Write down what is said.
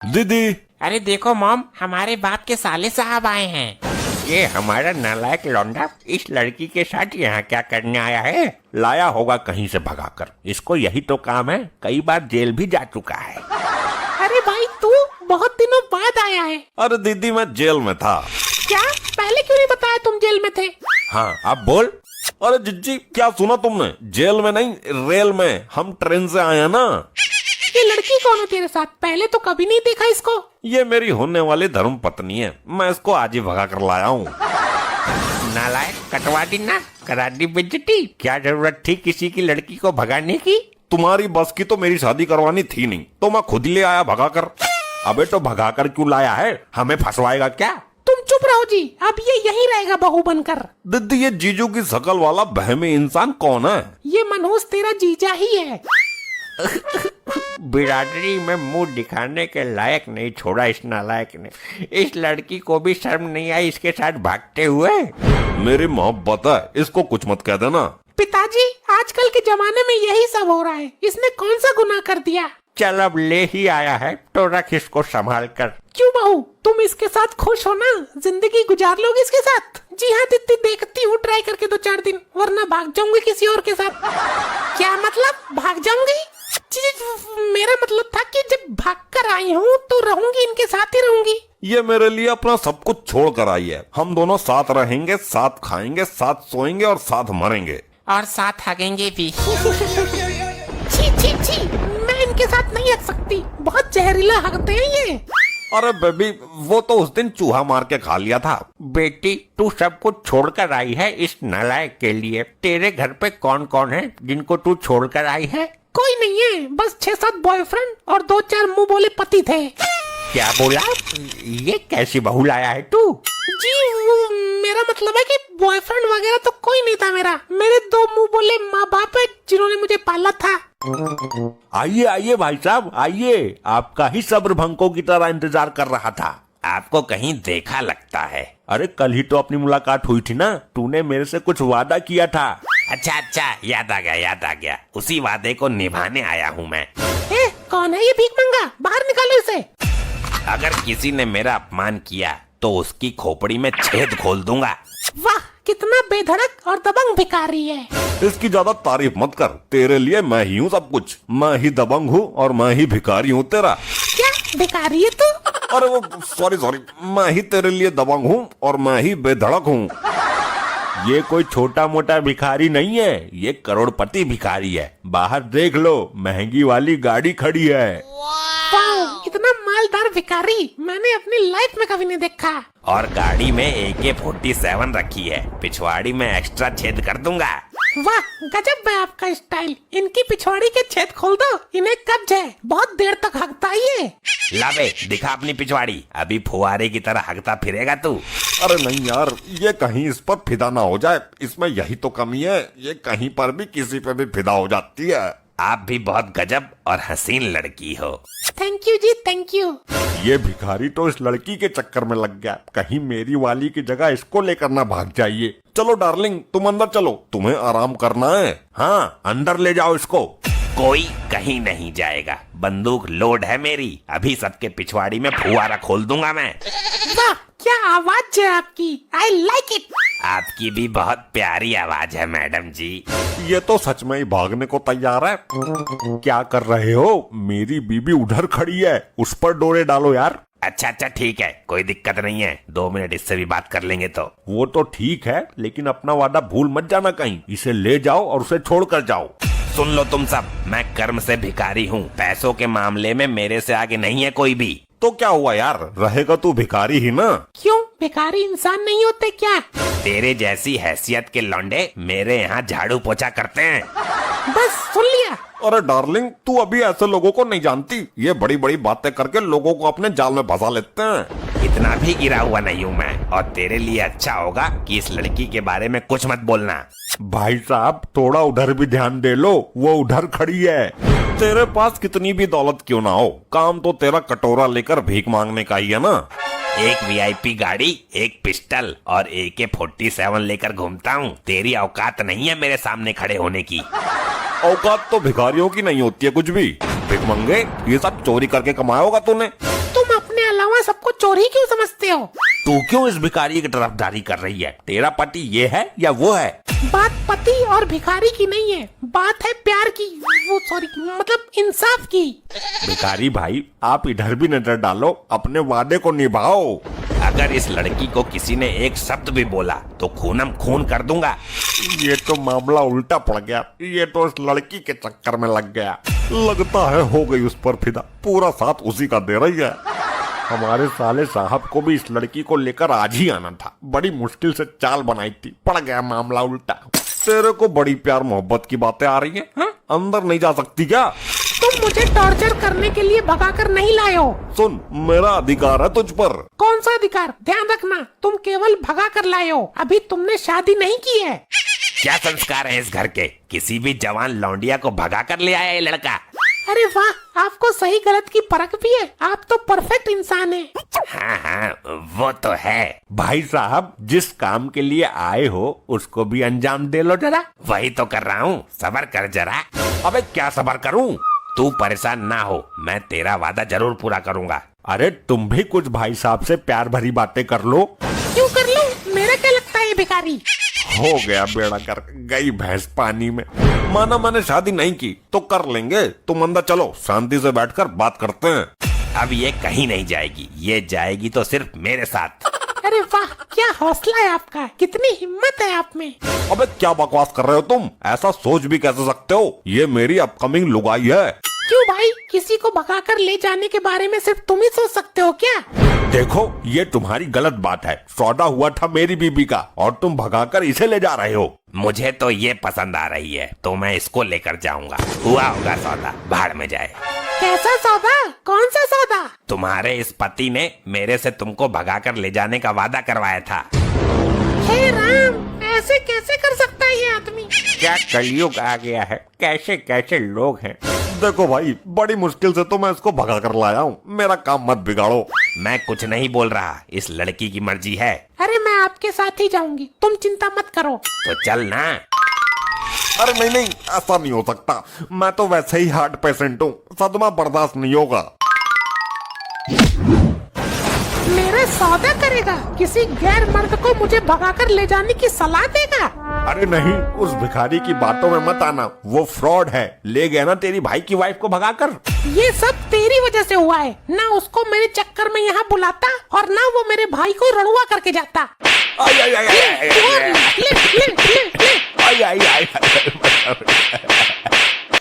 दीदी। अरे देखो मॉम, हमारे बाप के साले साहब आए हैं। ये हमारा नालायक लौंडा इस लड़की के साथ यहाँ क्या करने आया है? लाया होगा कहीं से भगाकर, इसको यही तो काम है, कई बार जेल भी जा चुका है। अरे भाई तू बहुत दिनों बाद आया है। अरे दीदी मैं जेल में था। क्या? पहले क्यों नहीं बताया तुम जेल में थे? हाँ अब बोल। अरे जिज्जी क्या सुना तुमने? जेल में नहीं, रेल में, हम ट्रेन से आए हैं ना। ये लड़की कौन है तेरे साथ? पहले तो कभी नहीं देखा इसको। ये मेरी होने वाली धर्म पत्नी है, मैं इसको आज ही भगा कर लाया हूँ। नालायक, कटवा दी ना, करा दी बेइज्जती। क्या जरूरत थी किसी की लड़की को भगाने की? तुम्हारी बस की तो मेरी शादी करवानी थी नहीं, तो मैं खुद ही ले आया भगा कर। अबे तो भगा कर क्यों लाया है? हमें फंसवाएगा क्या? तुम चुप रहो जी, अब ये यही रहेगा बहू बनकर। दीदी ये जीजू की शकल वाला बहमी इंसान कौन है? ये मनोज तेरा जीजा ही है। बिरादरी में मुंह दिखाने के लायक नहीं छोड़ा इस नालायक ने। इस लड़की को भी शर्म नहीं आई इसके साथ भागते हुए। मेरी मोहब्बत है, इसको कुछ मत कह देना। पिताजी आजकल के जमाने में यही सब हो रहा है, इसने कौन सा गुनाह कर दिया? चल अब ले ही आया है तो रख इसको संभाल कर। क्यों बहू, तुम इसके साथ खुश हो ना? जिंदगी गुजार लोगे इसके साथ? जी हाँ दीदी, देखती हूँ ट्राई करके 2-4 दिन, वरना भाग जाऊंगी किसी और के साथ। क्या मतलब भाग जाऊंगी? मेरा मतलब था कि जब भाग कर आई हूँ तो रहूंगी, इनके साथ ही रहूंगी। ये मेरे लिए अपना सब कुछ छोड़ कर आई है। हम दोनों साथ रहेंगे, साथ खाएंगे, साथ सोएंगे और साथ मरेंगे। और साथ हगेंगे भी। छी छी छी, मैं इनके साथ नहीं हग सकती, बहुत जहरीला हगते हैं ये। अरे बेबी वो तो उस दिन चूहा मार के खा लिया था। बेटी तू सब कुछ छोड़कर आई है इस नालायक के लिए। तेरे घर पे कौन कौन है जिनको तू छोड़कर आई है? कोई नहीं है, बस 6-7 बॉयफ्रेंड और 2-4 मुंह बोले पति थे। क्या बोला? ये कैसी बहू लाया है तू? जी वो मेरा मतलब है कि बॉयफ्रेंड वगैरह तो कोई नहीं था मेरा। मेरे 2 मुंह बोले माँ बाप है जिन्होंने मुझे पाला था। आइए आइए भाई साहब आइए, आपका ही सब्र भंकों की तरह इंतजार कर रहा था। आपको कहीं देखा लगता है। अरे कल ही तो अपनी मुलाकात हुई थी ना, तूने मेरे से कुछ वादा किया था। अच्छा अच्छा, याद आ गया। उसी वादे को निभाने आया हूँ मैं। कौन है ये भीख मंगा? बाहर निकालो इसे। अगर किसी ने मेरा अपमान किया तो उसकी खोपड़ी में छेद खोल दूंगा। वाह कितना बेधड़क और दबंग भिखारी है। इसकी ज्यादा तारीफ मत कर, तेरे लिए मैं ही हूँ सब कुछ। मैं ही दबंग हूँ और मैं ही भिखारी हूँ तेरा। क्या भिखारी है तू? अरे वो सॉरी, मैं ही तेरे लिए दबंग हूँ और मैं ही बेधड़क हूँ। ये कोई छोटा मोटा भिखारी नहीं है, ये करोड़पति भिखारी है। बाहर देख लो, महंगी वाली गाड़ी खड़ी है। वाह इतना मालदार भिखारी मैंने अपनी लाइफ में कभी नहीं देखा। और गाड़ी में AK-47 रखी है, पिछवाड़ी में एक्स्ट्रा छेद कर दूंगा। वाह गजब है आपका स्टाइल। इनकी पिछवाड़ी के छेद खोल दो, इन्हें कब्ज है, बहुत देर तक हगता है ये। लाबे दिखा अपनी पिछवाड़ी, अभी फुहारे की तरह हगता फिरेगा तू। अरे नहीं यार, ये कहीं इस पर फिदा ना हो जाए, इसमें यही तो कमी है, ये कहीं पर भी किसी पे भी फिदा हो जाती है। आप भी बहुत गजब और हसीन लड़की हो। थैंक यू जी, थैंक यू। ये भिखारी तो इस लड़की के चक्कर में लग गया, कहीं मेरी वाली की जगह इसको लेकर ना भाग जाइए। चलो डार्लिंग तुम अंदर चलो, तुम्हें आराम करना है। हाँ अंदर ले जाओ इसको। कोई कहीं नहीं जाएगा, बंदूक लोड है मेरी, अभी सबके पिछवाड़ी में फुहारा खोल दूंगा मैं। वाह क्या आवाज है आपकी, आई लाइक इट। आपकी भी बहुत प्यारी आवाज है मैडम जी। ये तो सच में ही भागने को तैयार है। क्या कर रहे हो? मेरी बीबी उधर खड़ी है, उस पर डोरे डालो यार। अच्छा ठीक है, कोई दिक्कत नहीं है, 2 मिनट इससे भी बात कर लेंगे तो। वो तो ठीक है, लेकिन अपना वादा भूल मत जाना कहीं। इसे ले जाओ और उसे छोड़ कर जाओ। सुन लो तुम सब, मैं कर्म से भिखारी हूँ, पैसों के मामले में मेरे से आगे नहीं है कोई भी। तो क्या हुआ यार, रहेगा तू भिखारी ही ना। क्यों भिखारी इंसान नहीं होते क्या? तेरे जैसी हैसियत के लौंडे मेरे यहाँ झाड़ू पोछा करते हैं। बस सुन लिया। अरे डार्लिंग तू अभी ऐसे लोगों को नहीं जानती, ये बड़ी बड़ी बातें करके लोगों को अपने जाल में फंसा लेते हैं। इतना भी गिरा हुआ नहीं हूँ मैं, और तेरे लिए अच्छा होगा कि इस लड़की के बारे में कुछ मत बोलना। भाई साहब थोड़ा उधर भी ध्यान दे लो, वो उधर खड़ी है। तेरे पास कितनी भी दौलत क्यों ना हो, काम तो तेरा कटोरा लेकर भीख मांगने का ही है ना। एक VIP गाड़ी, एक पिस्टल और AK-47 लेकर घूमता हूँ। तेरी औकात नहीं है मेरे सामने खड़े होने की। औकात तो भिखारियों की नहीं होती है कुछ भी। भिख मंगे, ये सब चोरी करके कमाया होगा तूने। अलावा सबको चोर ही क्यों समझते हो? तू क्यों इस भिखारी की तरफदारी कर रही है? तेरा पति ये है या वो है? बात पति और भिखारी की नहीं है, बात है प्यार की, वो सॉरी मतलब इंसाफ की। भिखारी भाई, आप इधर भी नजर डालो, अपने वादे को निभाओ। अगर इस लड़की को किसी ने एक शब्द भी बोला तो खूनम खून कर दूंगा। ये तो मामला उल्टा पड़ गया, ये तो इस लड़की के चक्कर में लग गया। लगता है हो गई उस पर फिदा, पूरा साथ उसी का दे रही है। हमारे साले साहब को भी इस लड़की को लेकर आज ही आना था, बड़ी मुश्किल से चाल बनाई थी, पड़ गया मामला उल्टा। तेरे को बड़ी प्यार मोहब्बत की बातें आ रही हैं? हाँ? अंदर नहीं जा सकती क्या? तुम मुझे टॉर्चर करने के लिए भगाकर नहीं लाए हो। सुन, मेरा अधिकार है तुझ पर। कौन सा अधिकार? ध्यान रखना, तुम केवल भगा कर लाए हो, अभी तुमने शादी नहीं की है। क्या संस्कार है इस घर के? किसी भी जवान लौंडिया को भगा कर ले आया ये लड़का। अरे वाह, आपको सही गलत की परख भी है, आप तो परफेक्ट इंसान हैं। हाँ हाँ, वो तो है। भाई साहब, जिस काम के लिए आए हो उसको भी अंजाम दे लो जरा। वही तो कर रहा हूँ, सबर कर जरा। अबे क्या सबर करूं? तू परेशान ना हो, मैं तेरा वादा जरूर पूरा करूंगा। अरे तुम भी कुछ भाई साहब से प्यार भरी बातें कर लो। क्यों कर लूं? मेरा क्या लगता है ये भिखारी? हो गया बेड़ा कर, गई भैंस पानी में। माना मैंने शादी नहीं की तो कर लेंगे, तुम अंदर चलो, शांति से बैठकर बात करते हैं। अब ये कहीं नहीं जाएगी, ये जाएगी तो सिर्फ मेरे साथ। अरे वाह, क्या हौसला है आपका, कितनी हिम्मत है आप में। अबे क्या बकवास कर रहे हो तुम? ऐसा सोच भी कैसे सकते हो? ये मेरी अपकमिंग लुगाई है। क्यों भाई, किसी को भगाकर ले जाने के बारे में सिर्फ तुम ही सोच सकते हो क्या? देखो, ये तुम्हारी गलत बात है। सौदा हुआ था मेरी बीबी का और तुम भगाकर इसे ले जा रहे हो। मुझे तो ये पसंद आ रही है तो मैं इसको लेकर जाऊंगा। हुआ होगा सौदा, भाड़ में जाए। कैसा सौदा? कौन सा सौदा? तुम्हारे इस पति ने मेरे से तुमको भगाकर ले जाने का वादा करवाया था। हे राम, ऐसे कैसे कर सकता है ये आदमी? क्या कलयुग आ गया है, कैसे कैसे लोग हैं। देखो भाई, बड़ी मुश्किल से तो मैं इसको भगा कर लाया हूँ, मेरा काम मत बिगाड़ो। मैं कुछ नहीं बोल रहा, इस लड़की की मर्जी है। अरे मैं आपके साथ ही जाऊंगी, तुम चिंता मत करो। तो चल ना। अरे नहीं नहीं, ऐसा नहीं हो सकता, मैं तो वैसे ही हार्ट पेशेंट हूँ, सदमा बर्दाश्त नहीं होगा। मेरा सौदा करेगा? किसी गैर मर्द को मुझे भगाकर ले जाने की सलाह देगा? अरे नहीं, उस भिखारी की बातों में मत आना, वो फ्रॉड है। ले गया ना तेरी भाई की वाइफ को भगाकर। ये सब तेरी वजह से हुआ है, ना उसको मेरे चक्कर में यहाँ बुलाता और ना वो मेरे भाई को रड़ुआ करके जाता। आई आई आई आई आई आई आई आई आई आई आई आई आई आई आई आई